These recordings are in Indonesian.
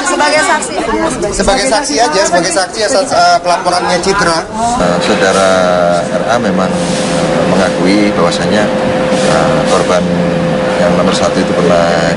Sebagai saksi. Sebagai saksi aja, sebagai saksi atas pelaporannya Citra. Saudara RA memang mengakui bahwasanya korban yang nomor 1 itu pernah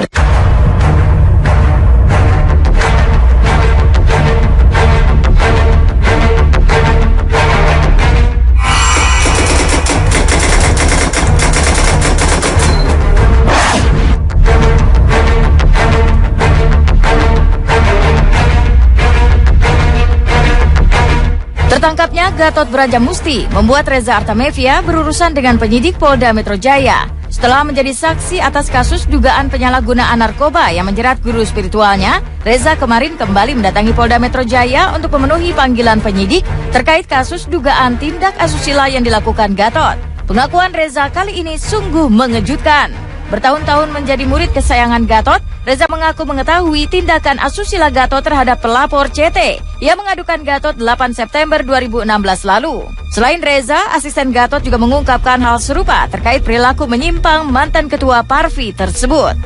Tertangkapnya Gatot Brajamusti membuat Reza Artamevia berurusan dengan penyidik Polda Metro Jaya. Setelah menjadi saksi atas kasus dugaan penyalahgunaan narkoba yang menjerat guru spiritualnya, Reza kemarin kembali mendatangi Polda Metro Jaya untuk memenuhi panggilan penyidik terkait kasus dugaan tindak asusila yang dilakukan Gatot. Pengakuan Reza kali ini sungguh mengejutkan. Bertahun-tahun menjadi murid kesayangan Gatot, Reza mengaku mengetahui tindakan asusila Gatot terhadap pelapor CT yang mengadukan Gatot 8 September 2016 lalu. Selain Reza, asisten Gatot juga mengungkapkan hal serupa terkait perilaku menyimpang mantan ketua Parvi tersebut.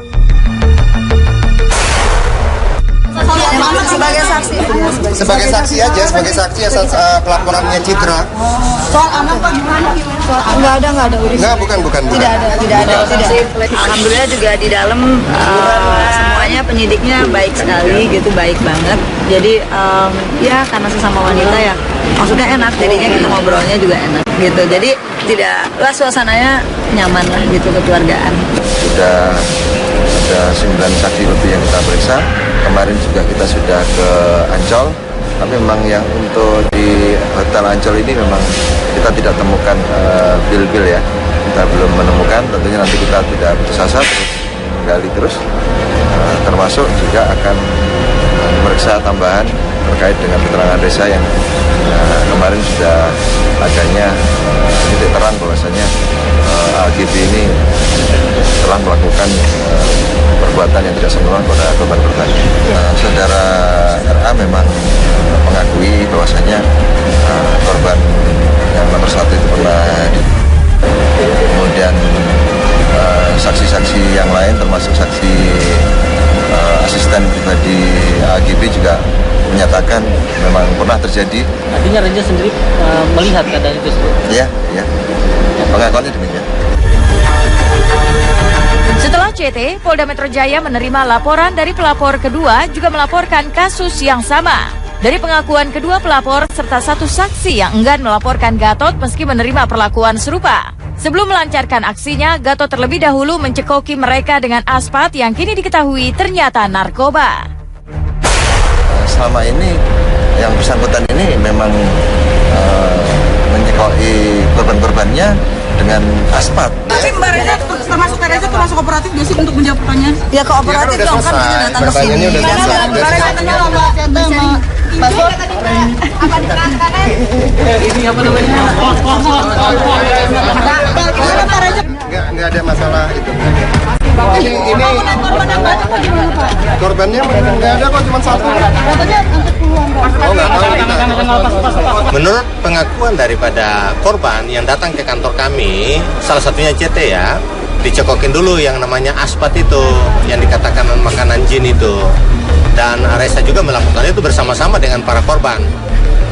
Sebagai saksi. Sebagai saksi aja, sebagai saksi atas pelaporannya Citra. Soal anak Pak gimana? Enggak ada urusan. Enggak, bukan. Tidak ada. Alhamdulillah juga di dalam semuanya penyidiknya baik sekali gitu, baik banget. Jadi ya karena sesama wanita ya, maksudnya enak, jadinya kita ngobrolnya juga enak gitu. Jadi tidaklah suasananya nyaman lah gitu, kekeluargaan. sudah ada 9 saksi lebih yang kita periksa. Kemarin juga kita sudah ke Ancol, tapi memang yang untuk di Hotel Ancol ini memang kita tidak temukan bil-bil ya. Kita belum menemukan, tentunya nanti kita tidak putus asa, terus menggali terus. Termasuk juga akan memeriksa tambahan terkait dengan keterangan Reza yang kemarin sudah adanya titik terang bahwasanya AGB ini telah melakukan perbuatan yang tidak senonoh pada korban-korban. Saudara RA memang mengakui bahwasanya korban yang nomor 1 itu pernah kemudian saksi-saksi yang lain termasuk saksi asisten pribadi AGB juga menyatakan memang pernah terjadi. Artinya Reza sendiri melihat keadaan itu? Iya. Pengakuannya demikian. Setelah CT, Polda Metro Jaya menerima laporan dari pelapor kedua juga melaporkan kasus yang sama. Dari pengakuan kedua pelapor serta satu saksi yang enggan melaporkan Gatot meski menerima perlakuan serupa. Sebelum melancarkan aksinya, Gatot terlebih dahulu mencekoki mereka dengan aspat yang kini diketahui ternyata narkoba. Selama ini yang bersangkutan ini memang menyekoki korban-korbannya dengan aspat. Tapi Mbak Reza termasuk kooperatif nggak sih untuk menjawab pertanyaan? Ya kooperatif dong, kan bisa datang ke sini. Mbak Reza tanya sama paspor. Apa diterangkan? Ini apa namanya? Nggak ada masalah itu. Ini korbannya nggak ada kok, cuma satu. Oh, nggak tahu kita. Menurut pengakuan daripada korban yang datang ke kantor kami, salah satunya CT ya, dicekokin dulu yang namanya aspat itu, yang dikatakan makanan jin itu. Dan Reza juga melakukan itu bersama-sama dengan para korban.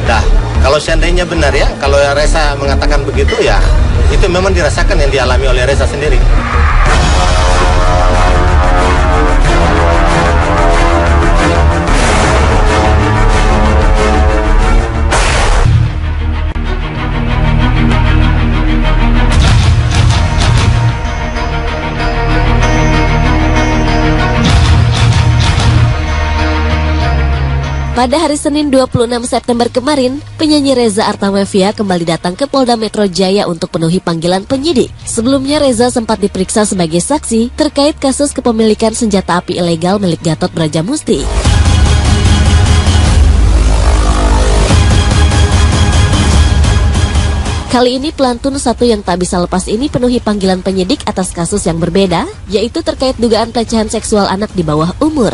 Dah, kalau seandainya benar ya, kalau Reza mengatakan begitu ya, itu memang dirasakan yang dialami oleh Reza sendiri. Pada hari Senin 26 September kemarin, penyanyi Reza Artamevia kembali datang ke Polda Metro Jaya untuk penuhi panggilan penyidik. Sebelumnya Reza sempat diperiksa sebagai saksi terkait kasus kepemilikan senjata api ilegal milik Gatot Brajamusti. Kali ini pelantun satu yang tak bisa lepas ini penuhi panggilan penyidik atas kasus yang berbeda, yaitu terkait dugaan pelecehan seksual anak di bawah umur.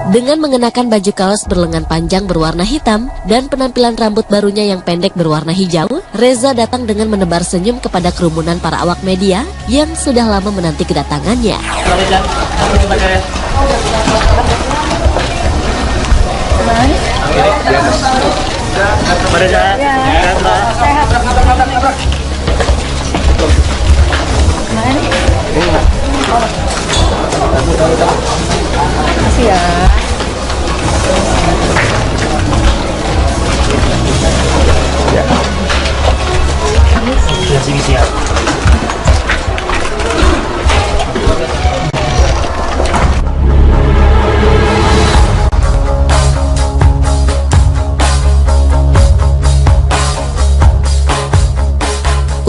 Dengan mengenakan baju kaos berlengan panjang berwarna hitam dan penampilan rambut barunya yang pendek berwarna hijau, Reza datang dengan menebar senyum kepada kerumunan para awak media yang sudah lama menanti kedatangannya. Makasih ya.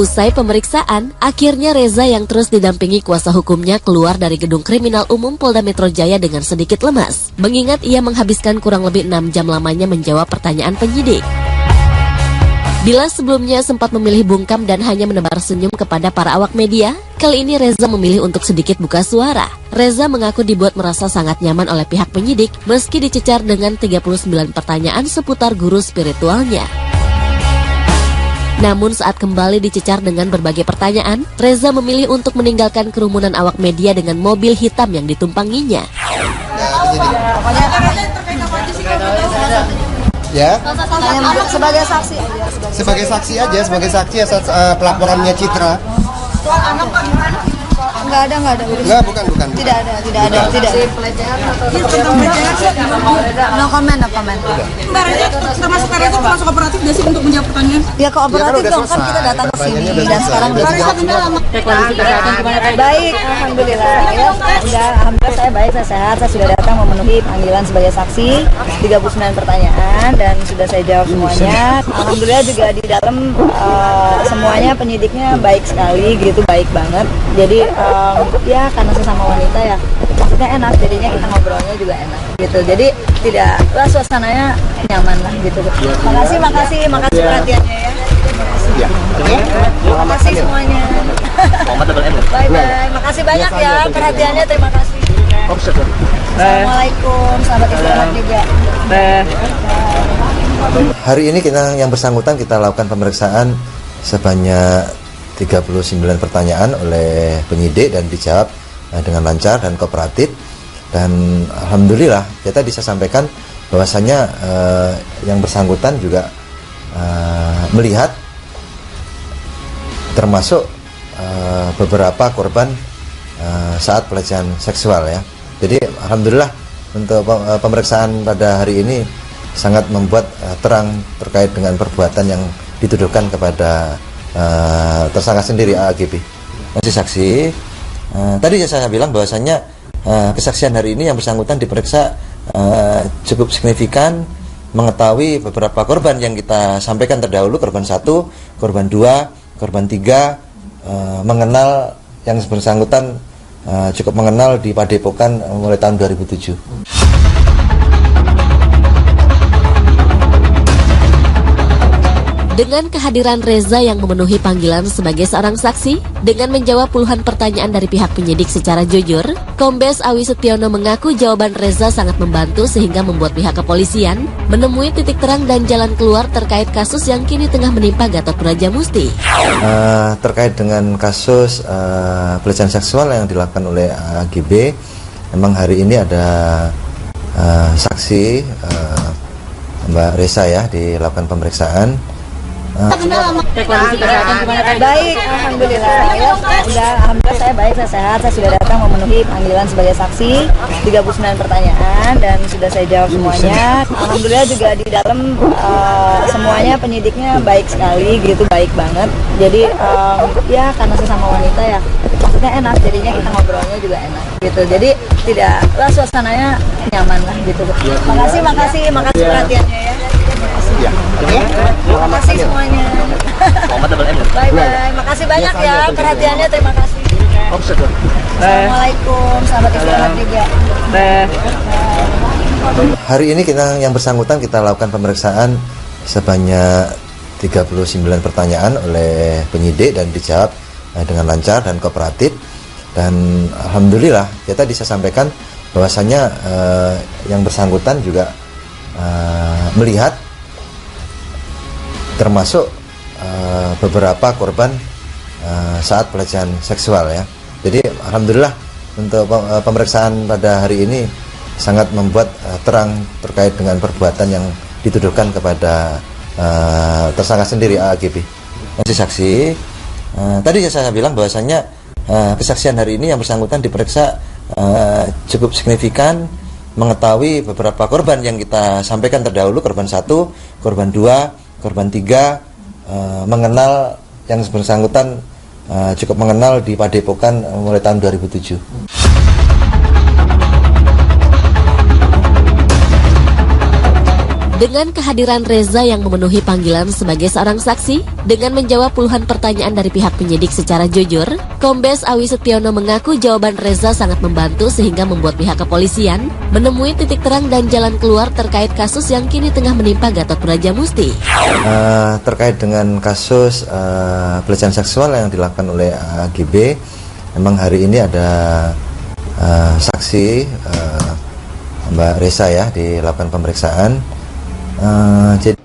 Usai pemeriksaan, akhirnya Reza yang terus didampingi kuasa hukumnya keluar dari Gedung Kriminal Umum Polda Metro Jaya dengan sedikit lemas, mengingat ia menghabiskan kurang lebih 6 jam lamanya menjawab pertanyaan penyidik. Bila sebelumnya sempat memilih bungkam dan hanya menebar senyum kepada para awak media, kali ini Reza memilih untuk sedikit buka suara. Reza mengaku dibuat merasa sangat nyaman oleh pihak penyidik meski dicecar dengan 39 pertanyaan seputar guru spiritualnya. Namun saat kembali dicecar dengan berbagai pertanyaan, Reza memilih untuk meninggalkan kerumunan awak media dengan mobil hitam yang ditumpanginya. Ya, Sebagai saksi. sebagai saksi aja, atas pelaporannya Citra. Soal anak Pak gimana? Enggak ada. Enggak, bukan. Tidak ada. No comment. Mbak Reza, termasuk kooperatif nggak sih untuk menjawab pertanyaan? Ya kooperatif dong, kan kita datang ke sini dan sekarang Mbak Reza tinggal lama. baik, alhamdulillah. Ya, alhamdulillah saya baik, saya sehat. Saya sudah datang memenuhi panggilan sebagai saksi 39 pertanyaan dan sudah saya jawab semuanya. Alhamdulillah juga di dalam semuanya penyidiknya baik sekali gitu, baik banget. Jadi ya karena sesama wanita ya maksudnya enak, jadinya kita ngobrolnya juga enak gitu. Jadi tidak suasananya nyaman lah gitu. Makasih perhatiannya ya. Terima kasih semuanya. Bye. Makasih banyak ya perhatiannya, terima kasih. Assalamualaikum, selamat istirahat juga. Hari ini yang bersangkutan kita lakukan pemeriksaan sebanyak 39 pertanyaan oleh penyidik dan dijawab dengan lancar dan kooperatif. Dan alhamdulillah kita bisa sampaikan bahwasanya yang bersangkutan juga melihat termasuk beberapa korban saat pelecehan seksual ya. Jadi alhamdulillah untuk pemeriksaan pada hari ini sangat membuat terang terkait dengan perbuatan yang dituduhkan kepada tersangka sendiri AAGB. Masih saksi. Tadi saya bilang bahwasanya kesaksian hari ini yang bersangkutan diperiksa cukup signifikan, mengetahui beberapa korban yang kita sampaikan terdahulu, korban 1, korban 2, korban 3, mengenal yang bersangkutan cukup mengenal di Padepokan mulai tahun 2007. Dengan kehadiran Reza yang memenuhi panggilan sebagai seorang saksi, dengan menjawab puluhan pertanyaan dari pihak penyidik secara jujur, Kombes Awi Setiono mengaku jawaban Reza sangat membantu sehingga membuat pihak kepolisian menemui titik terang dan jalan keluar terkait kasus yang kini tengah menimpa Gatot Brajamusti. Terkait dengan kasus pelecehan seksual yang dilakukan oleh AGB, memang hari ini ada saksi Mbak Reza ya dilakukan pemeriksaan. Baik, alhamdulillah. Ya, alhamdulillah saya baik, saya sehat. Saya sudah datang memenuhi panggilan sebagai saksi 39 pertanyaan dan sudah saya jawab semuanya. Alhamdulillah juga di dalam semuanya penyidiknya baik sekali gitu, baik banget. Jadi ya karena sesama wanita ya maksudnya enak, jadinya kita ngobrolnya juga enak gitu. Jadi tidak suasananya nyaman lah gitu. Makasih perhatiannya ya. Terima kasih semuanya. Bye. Makasih banyak ya perhatiannya, terima kasih. Assalamualaikum, selamat istirahat juga. Hari ini yang bersangkutan kita lakukan pemeriksaan sebanyak 39 pertanyaan oleh penyidik dan dijawab dengan lancar dan kooperatif. Dan alhamdulillah kita bisa sampaikan bahwasanya yang bersangkutan juga melihat termasuk beberapa korban saat pelecehan seksual ya. Jadi alhamdulillah untuk pemeriksaan pada hari ini sangat membuat terang terkait dengan perbuatan yang dituduhkan kepada tersangka sendiri AAGB. Masih saksi, tadi saya bilang bahwasanya kesaksian hari ini yang bersangkutan diperiksa cukup signifikan, mengetahui beberapa korban yang kita sampaikan terdahulu, korban 1, korban 2, korban 3, mengenal yang bersangkutan cukup mengenal di Padepokan mulai tahun 2007. Dengan kehadiran Reza yang memenuhi panggilan sebagai seorang saksi, dengan menjawab puluhan pertanyaan dari pihak penyidik secara jujur, Kombes Awi Setiono mengaku jawaban Reza sangat membantu sehingga membuat pihak kepolisian menemui titik terang dan jalan keluar terkait kasus yang kini tengah menimpa Gatot Brajamusti. Terkait dengan kasus pelecehan seksual yang dilakukan oleh AAGB, memang hari ini ada saksi Mbak Reza ya dilakukan pemeriksaan. Jadi